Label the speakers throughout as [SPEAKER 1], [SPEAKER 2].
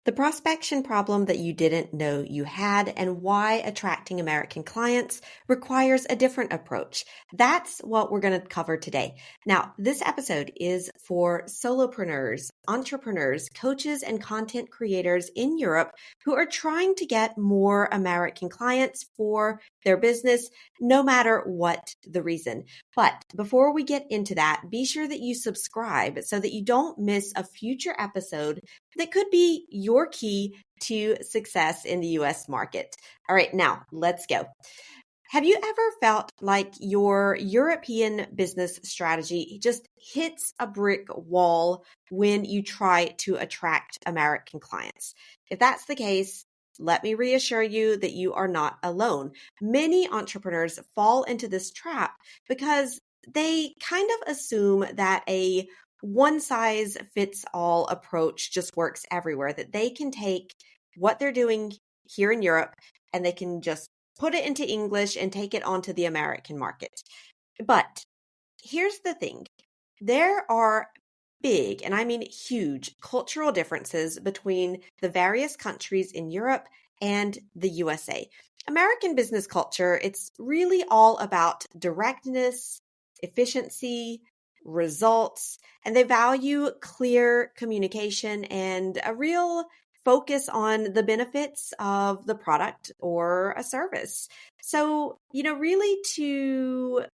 [SPEAKER 1] The prospection problem that you didn't know you had and why attracting American clients requires a different approach. That's what we're going to cover today. Now, this episode is for solopreneurs, entrepreneurs, coaches, and content creators in Europe who are trying to get more American clients for their business, no matter what the reason. But before we get into that, be sure that you subscribe so that you don't miss a future episode that could be your key to success in the US market. All right, now let's go. Have you ever felt like your European business strategy just hits a brick wall when you try to attract American clients? If that's the case, let me reassure you that you are not alone. Many entrepreneurs fall into this trap because they kind of assume that a one size fits all approach just works everywhere, that they can take what they're doing here in Europe and they can just put it into English and take it onto the American market. But here's the thing. There are big, and I mean huge, cultural differences between the various countries in Europe and the USA. American business culture, it's really all about directness, efficiency, results, and they value clear communication and a real focus on the benefits of the product or a service. So, really to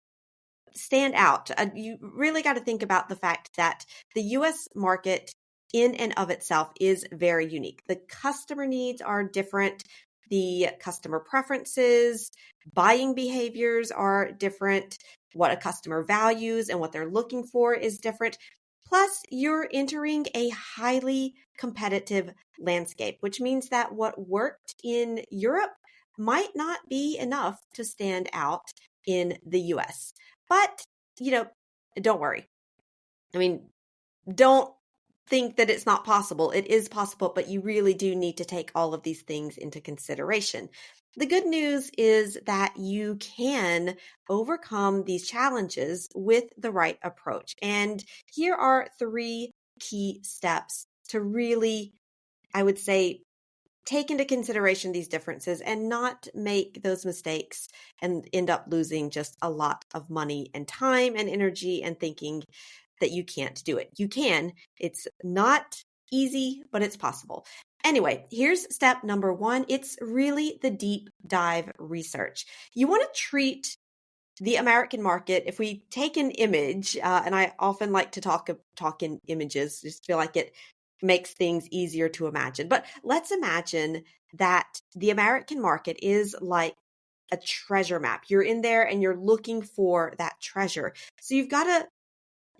[SPEAKER 1] stand out, you really got to think about the fact that the US market in and of itself is very unique. The customer needs are different. The customer preferences, buying behaviors are different. What a customer values and what they're looking for is different. Plus, you're entering a highly competitive landscape, which means that what worked in Europe might not be enough to stand out in the US. But, don't worry. I mean, don't think that it's not possible. It is possible, but you really do need to take all of these things into consideration. The good news is that you can overcome these challenges with the right approach. And here are 3 key steps to really, I would say, take into consideration these differences and not make those mistakes and end up losing just a lot of money and time and energy and thinking that you can't do it. You can. It's not easy, but it's possible. Anyway, here's step number 1. It's really the deep dive research. You want to treat the American market, if we take an image, and I often like to talk in images, just feel like it makes things easier to imagine. But let's imagine that the American market is like a treasure map. You're in there and you're looking for that treasure. So you've got to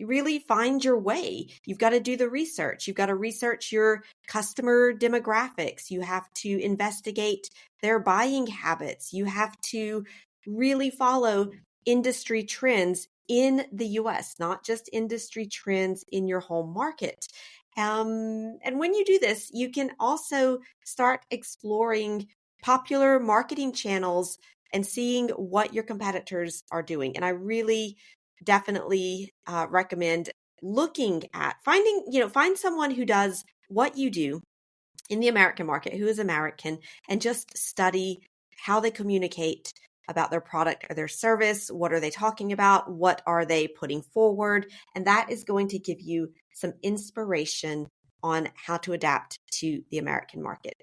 [SPEAKER 1] really find your way. You've got to do the research. You've got to research your customer demographics. You have to investigate their buying habits. You have to really follow industry trends in the US, not just industry trends in your home market. And when you do this, you can also start exploring popular marketing channels and seeing what your competitors are doing. And I really definitely recommend looking at find someone who does what you do in the American market, who is American, and just study how they communicate about their product or their service. What are they talking about? What are they putting forward? And that is going to give you some inspiration on how to adapt to the American market.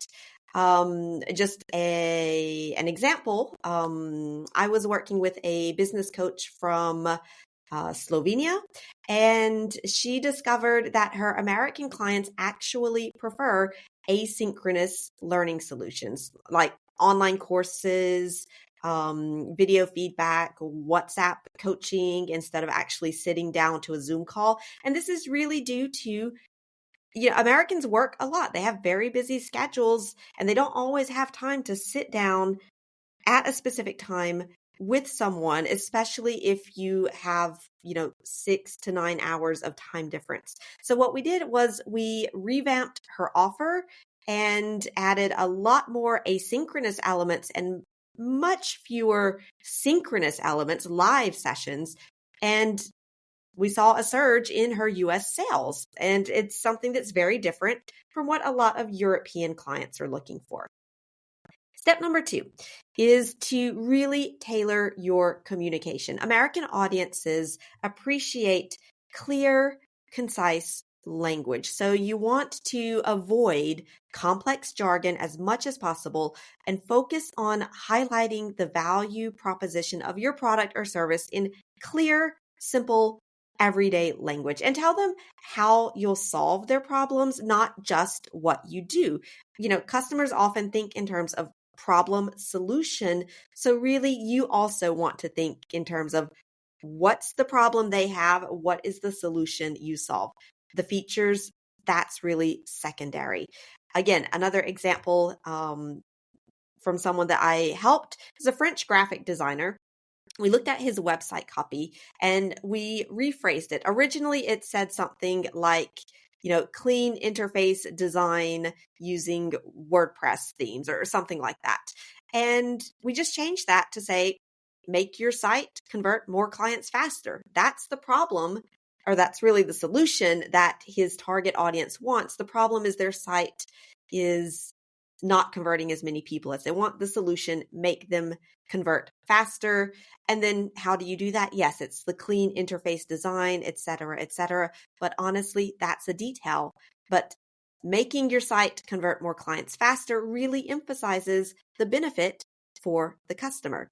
[SPEAKER 1] Just an example, I was working with a business coach from Slovenia, and she discovered that her American clients actually prefer asynchronous learning solutions like online courses, video feedback, WhatsApp coaching instead of actually sitting down to a Zoom call. And this is really due to Americans work a lot. They have very busy schedules and they don't always have time to sit down at a specific time with someone, especially if you have, 6 to 9 hours of time difference. So what we did was we revamped her offer and added a lot more asynchronous elements and much fewer synchronous elements, live sessions. And we saw a surge in her US sales. And it's something that's very different from what a lot of European clients are looking for. Step number 2 is to really tailor your communication. American audiences appreciate clear, concise language. So you want to avoid complex jargon as much as possible and focus on highlighting the value proposition of your product or service in clear, simple, everyday language, and tell them how you'll solve their problems, not just what you do. Customers often think in terms of problem solution. So really, you also want to think in terms of what's the problem they have? What is the solution you solve? The features, that's really secondary. Again, another example from someone that I helped is a French graphic designer. We looked at his website copy and we rephrased it. Originally, it said something like, clean interface design using WordPress themes or something like that. And we just changed that to say, make your site convert more clients faster. That's the problem, or that's really the solution that his target audience wants. The problem is their site is not converting as many people as they want. The solution, make them convert faster. And then how do you do that? Yes, it's the clean interface design, et cetera, et cetera. But honestly, that's a detail. But making your site convert more clients faster really emphasizes the benefit for the customer.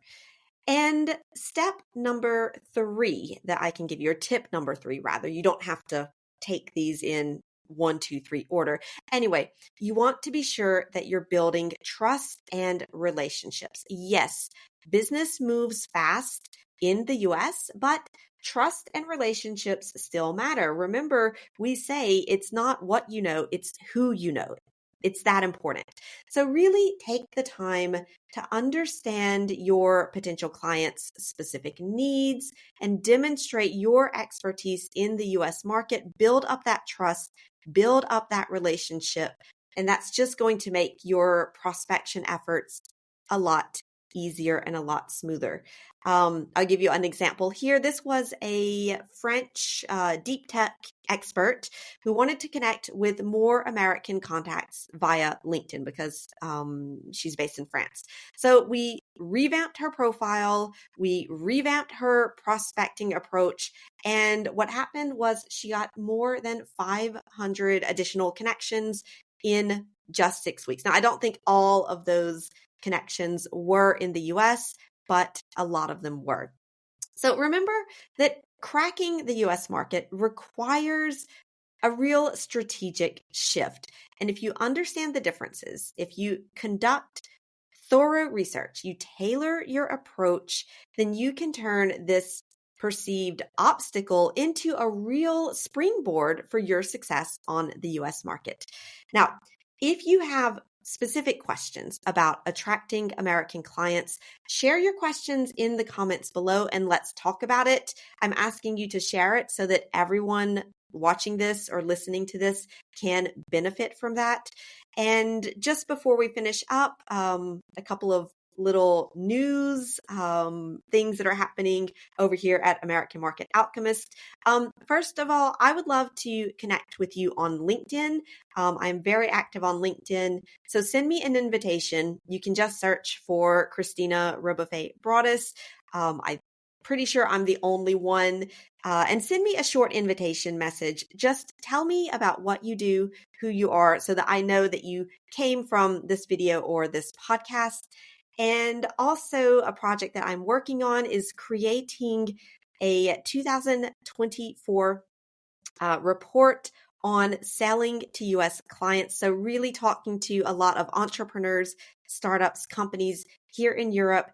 [SPEAKER 1] And step number 3 that I can give you, or tip number 3, rather, you don't have to take these in 1, 2, 3 order. Anyway, you want to be sure that you're building trust and relationships. Yes, business moves fast in the US, but trust and relationships still matter. Remember, we say it's not what you know, it's who you know. It's that important. So really take the time to understand your potential clients' specific needs and demonstrate your expertise in the US market. Build up that trust, build up that relationship, and that's just going to make your prospection efforts a lot easier and a lot smoother. I'll give you an example here. This was a French deep tech expert who wanted to connect with more American contacts via LinkedIn because she's based in France. So we revamped her profile, we revamped her prospecting approach, and what happened was she got more than 500 additional connections in just 6 weeks. Now, I don't think all of those connections were in the US, but a lot of them were. So remember that cracking the US market requires a real strategic shift. And if you understand the differences, if you conduct thorough research, you tailor your approach, then you can turn this perceived obstacle into a real springboard for your success on the US market. Now, if you have specific questions about attracting American clients, share your questions in the comments below and let's talk about it. I'm asking you to share it so that everyone watching this or listening to this can benefit from that. And just before we finish up, a couple of little news things that are happening over here at American Market Alchemist. First of all, I would love to connect with you on LinkedIn. I'm very active on LinkedIn. So send me an invitation. You can just search for Christina Robofe Broadus. I'm pretty sure I'm the only one. And send me a short invitation message. Just tell me about what you do, who you are, so that I know that you came from this video or this podcast. And also a project that I'm working on is creating a 2024 report on selling to US clients. So really talking to a lot of entrepreneurs, startups, companies here in Europe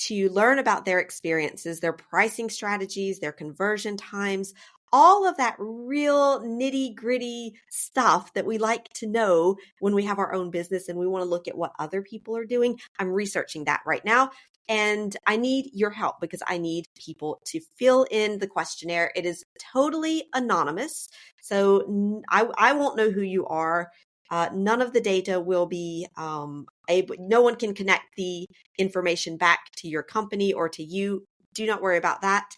[SPEAKER 1] to learn about their experiences, their pricing strategies, their conversion times, all of that real nitty gritty stuff that we like to know when we have our own business and we want to look at what other people are doing. I'm researching that right now. And I need your help because I need people to fill in the questionnaire. It is totally anonymous. So I won't know who you are. None of the data will be no one can connect the information back to your company or to you. Do not worry about that.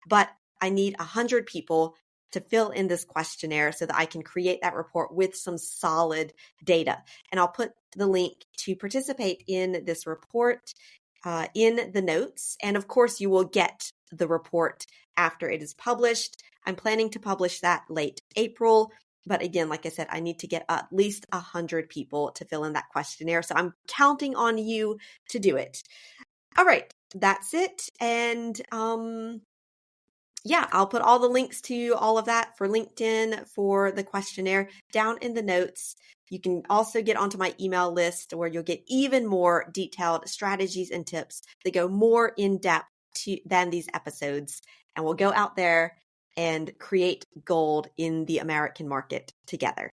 [SPEAKER 1] But I need 100 people to fill in this questionnaire so that I can create that report with some solid data. And I'll put the link to participate in this report in the notes. And of course, you will get the report after it is published. I'm planning to publish that late April. But again, like I said, I need to get at least 100 people to fill in that questionnaire. So I'm counting on you to do it. All right, that's it. And yeah, I'll put all the links to all of that for LinkedIn, for the questionnaire down in the notes. You can also get onto my email list where you'll get even more detailed strategies and tips that go more in depth than these episodes. And we'll go out there and create gold in the American market together.